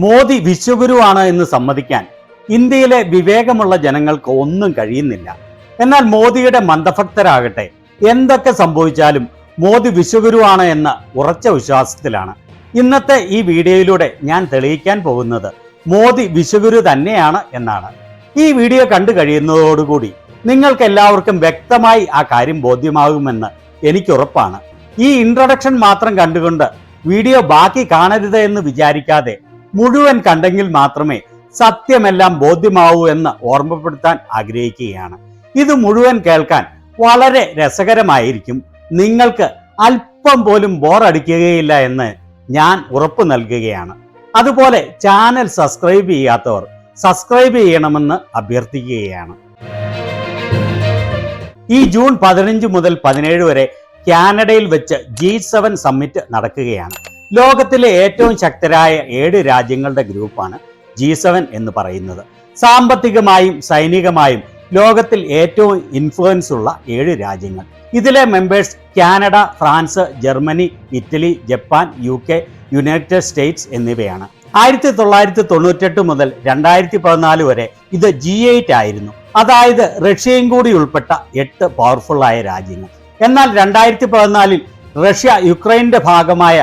മോദി വിശ്വഗുരുവാണ് എന്ന് സമ്മതിക്കാൻ ഇന്ത്യയിലെ വിവേകമുള്ള ജനങ്ങൾക്ക് ഒന്നും കഴിയുന്നില്ല. എന്നാൽ മോദിയുടെ മന്ദഭക്തരാകട്ടെ എന്തൊക്കെ സംഭവിച്ചാലും മോദി വിശ്വഗുരുവാണ് എന്ന ഉറച്ച വിശ്വാസത്തിലാണ്. ഇന്നത്തെ ഈ വീഡിയോയിലൂടെ ഞാൻ തെളിയിക്കാൻ പോകുന്നത് മോദി വിശ്വഗുരു തന്നെയാണ് എന്നാണ്. ഈ വീഡിയോ കണ്ടു കഴിയുന്നതോടുകൂടി നിങ്ങൾക്ക് എല്ലാവർക്കും വ്യക്തമായി ആ കാര്യം ബോധ്യമാകുമെന്ന് എനിക്ക് ഉറപ്പാണ്. ഈ ഇൻട്രൊഡക്ഷൻ മാത്രം കണ്ടുകൊണ്ട് വീഡിയോ ബാക്കി കാണരുത് എന്ന് വിചാരിക്കാതെ മുഴുവൻ കണ്ടെങ്കിൽ മാത്രമേ സത്യമെല്ലാം ബോധ്യമാവൂ എന്ന് ഓർമ്മപ്പെടുത്താൻ ആഗ്രഹിക്കുകയാണ്. ഇത് മുഴുവൻ കേൾക്കാൻ വളരെ രസകരമായിരിക്കും. നിങ്ങൾക്ക് അല്പം പോലും ബോറടിക്കുകയില്ല എന്ന് ഞാൻ ഉറപ്പു നൽകുകയാണ്. അതുപോലെ ചാനൽ സബ്സ്ക്രൈബ് ചെയ്യാത്തവർ സബ്സ്ക്രൈബ് ചെയ്യണമെന്ന് അഭ്യർത്ഥിക്കുകയാണ്. ഈ ജൂൺ 15 മുതൽ 17 വരെ കാനഡയിൽ വെച്ച് G7 സമ്മിറ്റ് നടക്കുകയാണ്. ലോകത്തിലെ ഏറ്റവും ശക്തരായ 7 രാജ്യങ്ങളുടെ ഗ്രൂപ്പാണ് G7 എന്ന് പറയുന്നത്. സാമ്പത്തികമായും സൈനികമായും ലോകത്തിൽ ഏറ്റവും ഇൻഫ്ലുവൻസ് ഉള്ള 7 രാജ്യങ്ങൾ. ഇതിലെ members Canada, France, Germany, Italy, Japan, UK, United States എന്നിവയാണ്. 1998 മുതൽ 2014 വരെ ഇത് G8 ആയിരുന്നു. അതായത് റഷ്യയും കൂടി ഉൾപ്പെട്ട 8 പവർഫുള്ളായ രാജ്യങ്ങൾ. എന്നാൽ 2014 റഷ്യ യുക്രൈന്റെ ഭാഗമായ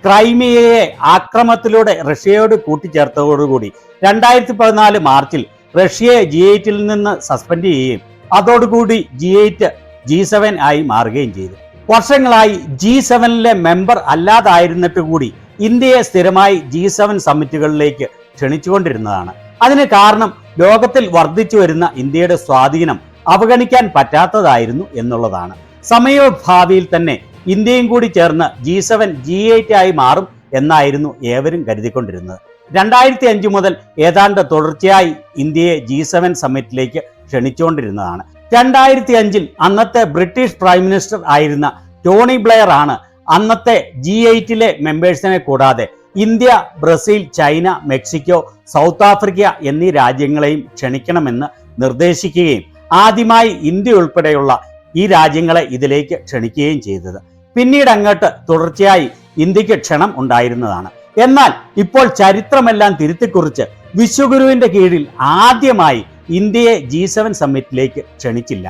ക്രൈമിയയെ ആക്രമണത്തിലൂടെ റഷ്യയോട് കൂട്ടിച്ചേർത്തതോടുകൂടി 2014 മാർച്ചിൽ റഷ്യയെ G8 നിന്ന് സസ്പെൻഡ് ചെയ്യുകയും അതോടുകൂടി G8 G7 ആയി മാറുകയും ചെയ്തു. വർഷങ്ങളായി G7 മെമ്പർ അല്ലാതായിരുന്നിട്ട് കൂടി ഇന്ത്യയെ സ്ഥിരമായി G7 സമ്മിറ്റുകളിലേക്ക് ക്ഷണിച്ചുകൊണ്ടിരുന്നതാണ്. അതിന് കാരണം ലോകത്തിൽ വർദ്ധിച്ചു വരുന്ന ഇന്ത്യയുടെ സ്വാധീനം അവഗണിക്കാൻ പറ്റാത്തതായിരുന്നു എന്നുള്ളതാണ്. സമയഭാവിയിൽ തന്നെ ഇന്ത്യയും കൂടി ചേർന്ന് G7 G8 ആയി മാറും എന്നായിരുന്നു ഏവരും കരുതിക്കൊണ്ടിരുന്നത്. 2005 മുതൽ ഏതാണ്ട് തുടർച്ചയായി ഇന്ത്യയെ G7 സമ്മിറ്റിലേക്ക് ക്ഷണിച്ചുകൊണ്ടിരുന്നതാണ്. 2005 അന്നത്തെ ബ്രിട്ടീഷ് പ്രൈം മിനിസ്റ്റർ ആയിരുന്ന ടോണി ബ്ലെയർ ആണ് അന്നത്തെ G8 മെമ്പേഴ്സിനെ കൂടാതെ India, Brazil, China, Mexico, south Africa എന്നീ രാജ്യങ്ങളെയും ക്ഷണിക്കണമെന്ന് നിർദ്ദേശിക്കുകയും ആദ്യമായി ഇന്ത്യ ഉൾപ്പെടെയുള്ള ഈ രാജ്യങ്ങളെ ഇതിലേക്ക് ക്ഷണിക്കുകയും ചെയ്തത്. പിന്നീട് അങ്ങോട്ട് തുടർച്ചയായി ഇന്ത്യക്ക് ക്ഷണം ഉണ്ടായിരുന്നതാണ്. എന്നാൽ ഇപ്പോൾ ചരിത്രമെല്ലാം തിരുത്തിക്കുറിച്ച് വിശ്വഗുരുവിന്റെ കീഴിൽ ആദ്യമായി ഇന്ത്യയെ G7 സമ്മിറ്റിലേക്ക് ക്ഷണിച്ചില്ല.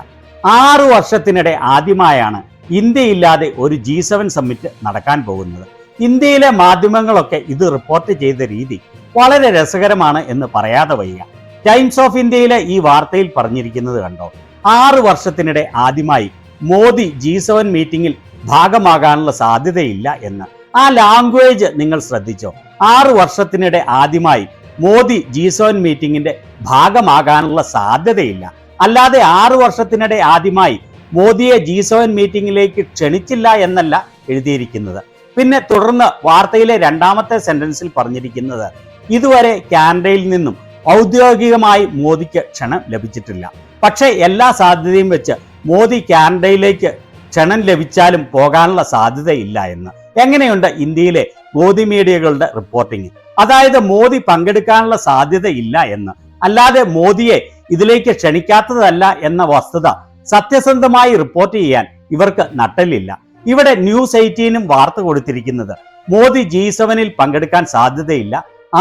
6 വർഷത്തിനിടെ ആദ്യമായാണ് ഇന്ത്യയില്ലാതെ ഒരു G7 സമ്മിറ്റ് നടക്കാൻ പോകുന്നത്. ഇന്ത്യയിലെ മാധ്യമങ്ങളൊക്കെ ഇത് റിപ്പോർട്ട് ചെയ്ത രീതി വളരെ രസകരമാണ് എന്ന് പറയാതെ വയ്യ. ടൈംസ് ഓഫ് ഇന്ത്യയിലെ ഈ വാർത്തയിൽ പറഞ്ഞിരിക്കുന്നത് കണ്ടോ? 6 വർഷത്തിനിടെ ആദ്യമായി മോദി G7 മീറ്റിംഗിൽ ഭാഗമാകാനുള്ള സാധ്യതയില്ല എന്ന്. ആ ലാംഗ്വേജ് നിങ്ങൾ ശ്രദ്ധിച്ചോ? 6 വർഷത്തിനിടെ ആദ്യമായി മോദി G7 മീറ്റിംഗിന്റെ ഭാഗമാകാനുള്ള സാധ്യതയില്ല. അല്ലാതെ 6 വർഷത്തിനിടെ ആദ്യമായി മോദിയെ G7 മീറ്റിംഗിലേക്ക് ക്ഷണിച്ചില്ല എന്നല്ല എഴുതിയിരിക്കുന്നത്. പിന്നെ തുടർന്ന് വാർത്തയിലെ 2ാമത്തെ സെന്റൻസിൽ പറഞ്ഞിരിക്കുന്നത് ഇതുവരെ കാനഡയിൽ നിന്നും ഔദ്യോഗികമായി മോദിക്ക് ക്ഷണം ലഭിച്ചിട്ടില്ല. പക്ഷേ എല്ലാ സാധ്യതയും വെച്ച് മോദി കാനഡയിലേക്ക് ക്ഷണം ലഭിച്ചാലും പോകാനുള്ള സാധ്യതയില്ല എന്ന്. എങ്ങനെയുണ്ട് ഇന്ത്യയിലെ മോദി മീഡിയകളുടെ റിപ്പോർട്ടിംഗ്? അതായത് മോദി പങ്കെടുക്കാനുള്ള സാധ്യതയില്ല എന്ന്, അല്ലാതെ മോദിയെ ഇതിലേക്ക് ക്ഷണിക്കാത്തതല്ല എന്ന വസ്തുത സത്യസന്ധമായി റിപ്പോർട്ട് ചെയ്യാൻ ഇവർക്ക് നട്ടലില്ല. ഇവിടെ ന്യൂസ് 18 വാർത്ത കൊടുത്തിരിക്കുന്നത് മോദി G7 പങ്കെടുക്കാൻ സാധ്യതയില്ല,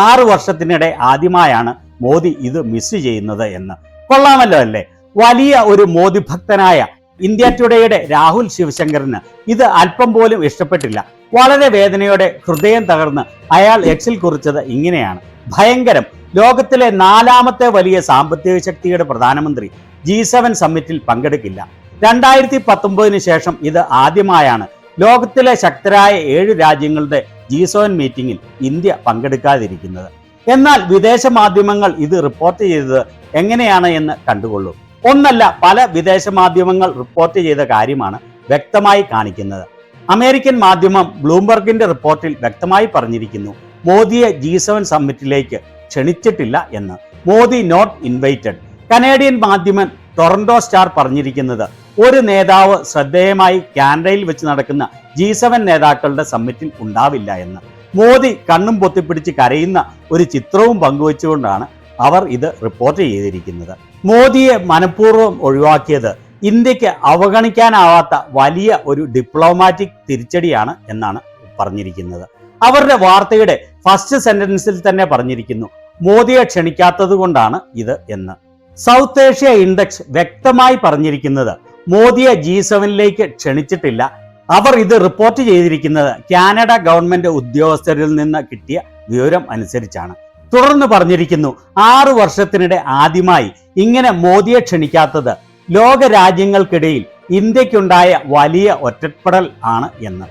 6 വർഷത്തിനിടെ ആദ്യമായാണ് മോദി ഇത് മിസ് ചെയ്യുന്നത് എന്ന്. കൊള്ളാമല്ലോ അല്ലേ? വലിയ ഒരു മോദി ഭക്തനായ ഇന്ത്യ ടുഡേയുടെ രാഹുൽ ശിവശങ്കറിന് ഇത് അല്പം പോലും ഇഷ്ടപ്പെട്ടില്ല. വളരെ വേദനയോടെ ഹൃദയം തകർന്ന് അയാൾ എക്സിൽ കുറിച്ചത് ഇങ്ങനെയാണ്: ഭയങ്കരം, ലോകത്തിലെ 4ാമത്തെ വലിയ സാമ്പത്തിക ശക്തിയുടെ പ്രധാനമന്ത്രി G7 സമ്മിറ്റിൽ പങ്കെടുക്കില്ല. 2019 ശേഷം ഇത് ആദ്യമായാണ് ലോകത്തിലെ ശക്തരായ 7 രാജ്യങ്ങളുടെ G7 മീറ്റിംഗിൽ ഇന്ത്യ പങ്കെടുക്കാതിരിക്കുന്നത്. എന്നാൽ വിദേശ മാധ്യമങ്ങൾ ഇത് റിപ്പോർട്ട് ചെയ്തത് എങ്ങനെയാണ് എന്ന് കണ്ടുകൊള്ളൂ. ഒന്നല്ല, പല വിദേശ മാധ്യമങ്ങൾ റിപ്പോർട്ട് ചെയ്ത കാര്യമാണ് വ്യക്തമായി കാണിക്കുന്നത്. അമേരിക്കൻ മാധ്യമം ബ്ലൂംബർഗിന്റെ റിപ്പോർട്ടിൽ വ്യക്തമായി പറഞ്ഞിരിക്കുന്നു മോദിയെ G7 സമ്മിറ്റിലേക്ക് ക്ഷണിച്ചിട്ടില്ല എന്ന്. Modi not invited. കനേഡിയൻ മാധ്യമം ടൊറന്റോ സ്റ്റാർ പറഞ്ഞിരിക്കുന്നത് ഒരു നേതാവ് ശ്രദ്ധേയമായി കാനഡയിൽ വെച്ച് നടക്കുന്ന G7 നേതാക്കളുടെ സമ്മിറ്റിൽ ഉണ്ടാവില്ല എന്ന്. മോദി കണ്ണും പൊത്തിപ്പിടിച്ച് കരയുന്ന ഒരു ചിത്രവും പങ്കുവെച്ചുകൊണ്ടാണ് അവർ ഇത് റിപ്പോർട്ട് ചെയ്തിരിക്കുന്നത്. മോദിയെ മനഃപൂർവ്വം ഒഴിവാക്കിയത് ഇന്ത്യക്ക് അവഗണിക്കാനാവാത്ത വലിയ ഒരു ഡിപ്ലോമാറ്റിക് തിരിച്ചടിയാണ് എന്നാണ് പറഞ്ഞിരിക്കുന്നത്. അവരുടെ വാർത്തയുടെ ഫസ്റ്റ് സെന്റൻസിൽ തന്നെ പറഞ്ഞിരിക്കുന്നു, മോദിയെ ക്ഷണിക്കാത്തത് കൊണ്ടാണ് ഇത് എന്ന്. സൗത്ത് ഏഷ്യ ഇൻഡെക്സ് വ്യക്തമായി പറഞ്ഞിരിക്കുന്നത് മോദിയെ G7 ക്ഷണിച്ചിട്ടില്ല. അവർ ഇത് റിപ്പോർട്ട് ചെയ്തിരിക്കുന്നത് കാനഡ ഗവൺമെന്റ് ഉദ്യോഗസ്ഥരിൽ നിന്ന് കിട്ടിയ വിവരം അനുസരിച്ചാണ്. തുടർന്ന് പറഞ്ഞിരിക്കുന്നു, 6 വർഷത്തിനിടെ ആദ്യമായി ഇങ്ങനെ മോദിയെ ക്ഷണിക്കാത്തത് ലോക രാജ്യങ്ങൾക്കിടയിൽ ഇന്ത്യക്കുണ്ടായ വലിയ ഒറ്റപ്പെടൽ ആണ് എന്ന്.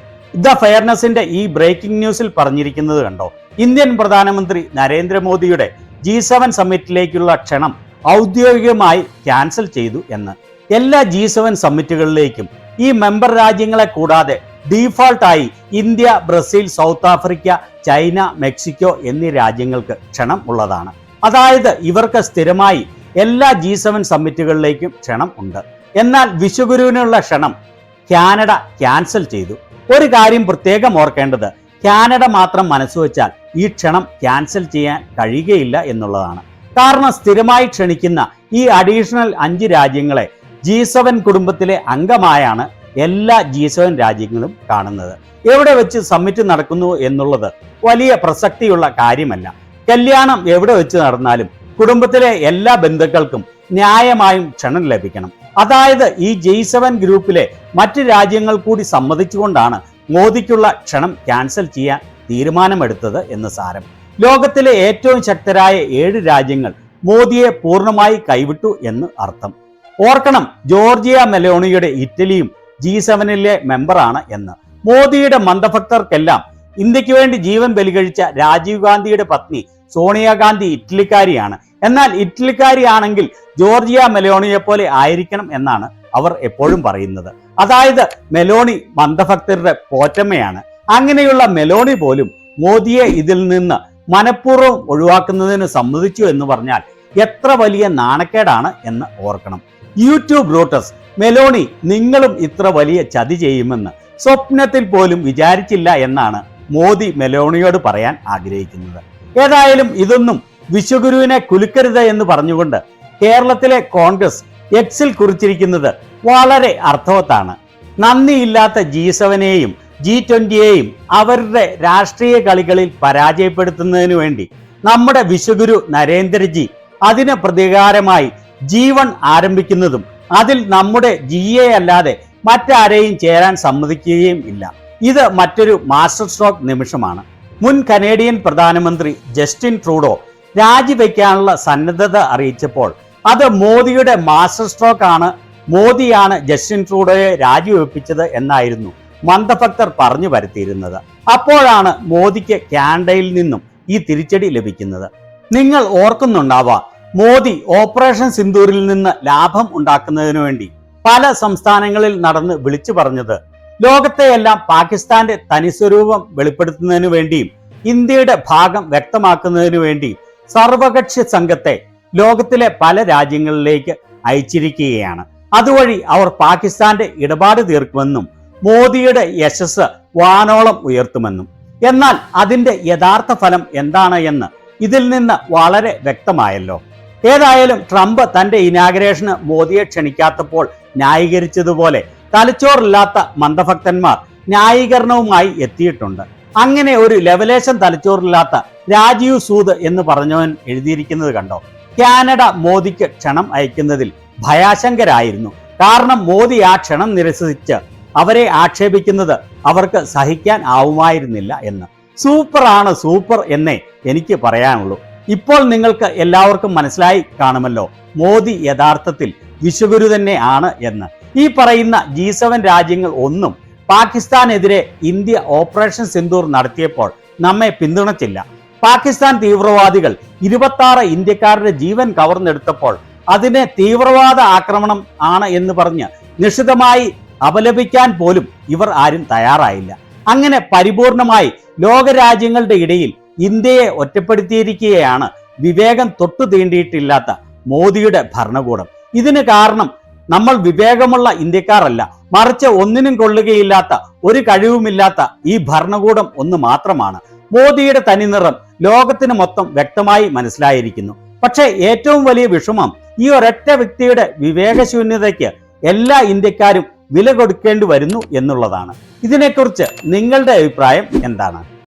ദ ഫെയർനെസിന്റെ ഈ ബ്രേക്കിംഗ് ന്യൂസിൽ പറഞ്ഞിരിക്കുന്നത് കണ്ടോ, ഇന്ത്യൻ പ്രധാനമന്ത്രി നരേന്ദ്രമോദിയുടെ G7 സമ്മിറ്റിലേക്കുള്ള ക്ഷണം ഔദ്യോഗികമായി ക്യാൻസൽ ചെയ്തു എന്ന്. എല്ലാ G7 സമ്മിറ്റുകളിലേക്കും ഈ മെമ്പർ രാജ്യങ്ങളെ കൂടാതെ ഡീഫാൾട്ടായി India, Brazil, South Africa, China, Mexico എന്നീ രാജ്യങ്ങൾക്ക് ക്ഷണം ഉള്ളതാണ്. അതായത് ഇവർക്ക് സ്ഥിരമായി എല്ലാ G7 സമ്മിറ്റുകളിലേക്കും ക്ഷണം ഉണ്ട്. എന്നാൽ വിശ്വഗുരുവിനുള്ള ക്ഷണം കാനഡ ക്യാൻസൽ ചെയ്തു. ഒരു കാര്യം പ്രത്യേകം ഓർക്കേണ്ടത്, കാനഡ മാത്രം മനസ്സുവെച്ചാൽ ഈ ക്ഷണം ക്യാൻസൽ ചെയ്യാൻ കഴിയുകയില്ല എന്നുള്ളതാണ്. കാരണം സ്ഥിരമായി ക്ഷണിക്കുന്ന ഈ അഡീഷണൽ 5 രാജ്യങ്ങളെ G7 കുടുംബത്തിലെ അംഗമായാണ് എല്ലാ G7 രാജ്യങ്ങളും കാണുന്നത്. എവിടെ വെച്ച് സമ്മിറ്റ് നടക്കുന്നു എന്നുള്ളത് വലിയ പ്രസക്തിയുള്ള കാര്യമല്ല. കല്യാണം എവിടെ വെച്ച് നടന്നാലും കുടുംബത്തിലെ എല്ലാ ബന്ധുക്കൾക്കും ന്യായമായും ക്ഷണം ലഭിക്കണം. അതായത് ഈ G7 ഗ്രൂപ്പിലെ മറ്റ് രാജ്യങ്ങൾ കൂടി സമ്മതിച്ചുകൊണ്ടാണ് മോദിക്കുള്ള ക്ഷണം ക്യാൻസൽ ചെയ്യാൻ തീരുമാനമെടുത്തത് എന്ന് സാരം. ലോകത്തിലെ ഏറ്റവും ശക്തരായ 7 രാജ്യങ്ങൾ മോദിയെ പൂർണ്ണമായി കൈവിട്ടു എന്ന് അർത്ഥം. ഓർക്കണം, ജോർജിയ മെലോണിയുടെ ഇറ്റലിയും G7 മെമ്പറാണ് എന്ന്. മോദിയുടെ മന്ദഭക്തർക്കെല്ലാം ഇന്ത്യക്ക് വേണ്ടി ജീവൻ ബലികഴിച്ച രാജീവ് ഗാന്ധിയുടെ പത്നി സോണിയാഗാന്ധി ഇറ്റലിക്കാരിയാണ്. എന്നാൽ ഇറ്റലിക്കാരിയാണെങ്കിൽ ജോർജിയ മെലോണിയെ പോലെ ആയിരിക്കണം എന്നാണ് അവർ എപ്പോഴും പറയുന്നത്. അതായത് മെലോണി മന്ദഭക്തരുടെ പോറ്റമ്മയാണ്. അങ്ങനെയുള്ള മെലോണി പോലും മോദിയെ ഇതിൽ നിന്ന് മനഃപൂർവ്വം ഒഴിവാക്കുന്നതിന് സമ്മതിച്ചു എന്ന് പറഞ്ഞാൽ എത്ര വലിയ നാണക്കേടാണ് എന്ന് ഓർക്കണം. യൂട്യൂബ് റൂട്ടേഴ്സ്, മെലോണി നിങ്ങളും ഇത്ര വലിയ ചതി ചെയ്യുമെന്ന് സ്വപ്നത്തിൽ പോലും വിചാരിച്ചില്ല എന്നാണ് മോദി മെലോണിയോട് പറയാൻ ആഗ്രഹിക്കുന്നത്. ഏതായാലും ഇതൊന്നും വിശ്വഗുരുവിനെ കുലുക്കരുത് എന്ന് പറഞ്ഞുകൊണ്ട് കേരളത്തിലെ കോൺഗ്രസ് എക്സിൽ കുറിച്ചിരിക്കുന്നത് വളരെ അർത്ഥവത്താണ്. നന്ദിയില്ലാത്ത G7നെയും G20യെയും അവരുടെ രാഷ്ട്രീയ കളികളിൽ പരാജയപ്പെടുത്തുന്നതിനു വേണ്ടി നമ്മുടെ വിശ്വഗുരു നരേന്ദ്രജി അതിന് പ്രതികാരമായി G1 ആരംഭിക്കുന്നതും അതിൽ നമ്മുടെ GA അല്ലാതെ മറ്റാരെയും ചേരാൻ സമ്മതിക്കുകയും ഇല്ല. ഇത് മറ്റൊരു മാസ്റ്റർ സ്ട്രോക്ക് നിമിഷമാണ്. മുൻ കനേഡിയൻ പ്രധാനമന്ത്രി ജസ്റ്റിൻ ട്രൂഡോ രാജിവെക്കാനുള്ള സന്നദ്ധത അറിയിച്ചപ്പോൾ അത് മോദിയുടെ മാസ്റ്റർ സ്ട്രോക്ക് ആണ്, മോദിയാണ് ജസ്റ്റിൻ ട്രൂഡോയെ രാജിവെപ്പിച്ചത് എന്നായിരുന്നു മന്ദഭക്തർ പറഞ്ഞു വരുത്തിയിരുന്നത്. അപ്പോഴാണ് മോദിക്ക് കാനഡയിൽ നിന്നും ഈ തിരിച്ചടി ലഭിക്കുന്നത്. നിങ്ങൾ ഓർക്കുന്നുണ്ടാവാം, മോദി ഓപ്പറേഷൻ സിന്ദൂരിൽ നിന്ന് ലാഭം ഉണ്ടാക്കുന്നതിനു വേണ്ടി പല സംസ്ഥാനങ്ങളിൽ നടന്ന് വിളിച്ചു പറഞ്ഞത് ലോകത്തെയെല്ലാം പാകിസ്ഥാന്റെ തനിസ്വരൂപം വെളിപ്പെടുത്തുന്നതിനു വേണ്ടിയും ഇന്ത്യയുടെ ഭാഗം വ്യക്തമാക്കുന്നതിനു വേണ്ടിയും സർവകക്ഷി സംഘത്തെ ലോകത്തിലെ പല രാജ്യങ്ങളിലേക്ക് അയച്ചിരിക്കുകയാണ്. അതുവഴി അവർ പാകിസ്ഥാന്റെ ഇടപാട് തീർക്കുമെന്നും മോദിയുടെ യശസ് വാനോളം ഉയർത്തുമെന്നും. എന്നാൽ അതിന്റെ യഥാർത്ഥ ഫലം എന്താണ് എന്ന് ഇതിൽ നിന്ന് വളരെ വ്യക്തമായല്ലോ. ഏതായാലും ട്രംപ് തന്റെ ഇനാഗുറേഷന് മോദിയെ ക്ഷണിക്കാത്തപ്പോൾ ന്യായീകരിച്ചതുപോലെ തലച്ചോറില്ലാത്ത മന്ദഭക്തന്മാർ ന്യായീകരണവുമായി എത്തിയിട്ടുണ്ട്. അങ്ങനെ ഒരു ലെവലേശം തലച്ചോറില്ലാത്ത രാജീവ് സൂദ് എന്ന് പറഞ്ഞവൻ എഴുതിയിരിക്കുന്നത് കണ്ടോ, കാനഡ മോദിക്ക് ക്ഷണം അയക്കുന്നതിൽ ഭയാശങ്കരായിരുന്നു. കാരണം മോദി ആ ക്ഷണം നിരസിച്ച് അവരെ ആക്ഷേപിക്കുന്നത് അവർക്ക് സഹിക്കാൻ ആവുമായിരുന്നില്ല എന്ന്. സൂപ്പറാണ്, സൂപ്പർ എന്നേ എനിക്ക് പറയാനുള്ളൂ. ഇപ്പോൾ നിങ്ങൾക്ക് എല്ലാവർക്കും മനസ്സിലായി കാണുമല്ലോ മോദി യഥാർത്ഥത്തിൽ വിശ്വഗുരു തന്നെ ആണ് എന്ന്. ഈ പറയുന്ന G7 രാജ്യങ്ങൾ ഒന്നും പാകിസ്ഥാനെതിരെ ഇന്ത്യ ഓപ്പറേഷൻ സിന്ദൂർ നടത്തിയപ്പോൾ നമ്മെ പിന്തുണച്ചില്ല. പാകിസ്ഥാൻ തീവ്രവാദികൾ 26 ഇന്ത്യക്കാരുടെ ജീവൻ കവർന്നെടുത്തപ്പോൾ അതിനെ തീവ്രവാദ ആക്രമണം ആണ് എന്ന് പറഞ്ഞ് നിശിതമായി അപലപിക്കാൻ പോലും ഇവർ ആരും തയ്യാറായില്ല. അങ്ങനെ പരിപൂർണമായി ലോകരാജ്യങ്ങളുടെ ഇടയിൽ ഇന്ത്യയെ ഒറ്റപ്പെടുത്തിയിരിക്കുകയാണ് വിവേകം തൊട്ടു തീണ്ടിയിട്ടില്ലാത്ത മോദിയുടെ ഭരണകൂടം. ഇതിന് കാരണം നമ്മൾ വിവേകമുള്ള ഇന്ത്യക്കാരല്ല, മറിച്ച് ഒന്നിനും കൊള്ളുകയില്ലാത്ത ഒരു കഴിവുമില്ലാത്ത ഈ ഭരണകൂടം ഒന്ന് മാത്രമാണ്. മോദിയുടെ തനിനിറം ലോകത്തിന് മൊത്തം വ്യക്തമായി മനസ്സിലായിരിക്കുന്നു. പക്ഷേ ഏറ്റവും വലിയ വിഷമം ഈ ഒരൊറ്റ വ്യക്തിയുടെ വിവേകശൂന്യതയ്ക്ക് എല്ലാ ഇന്ത്യക്കാരും വില കൊടുക്കേണ്ടി വരുന്നു എന്നുള്ളതാണ്. ഇതിനെക്കുറിച്ച് നിങ്ങളുടെ അഭിപ്രായം എന്താണ്?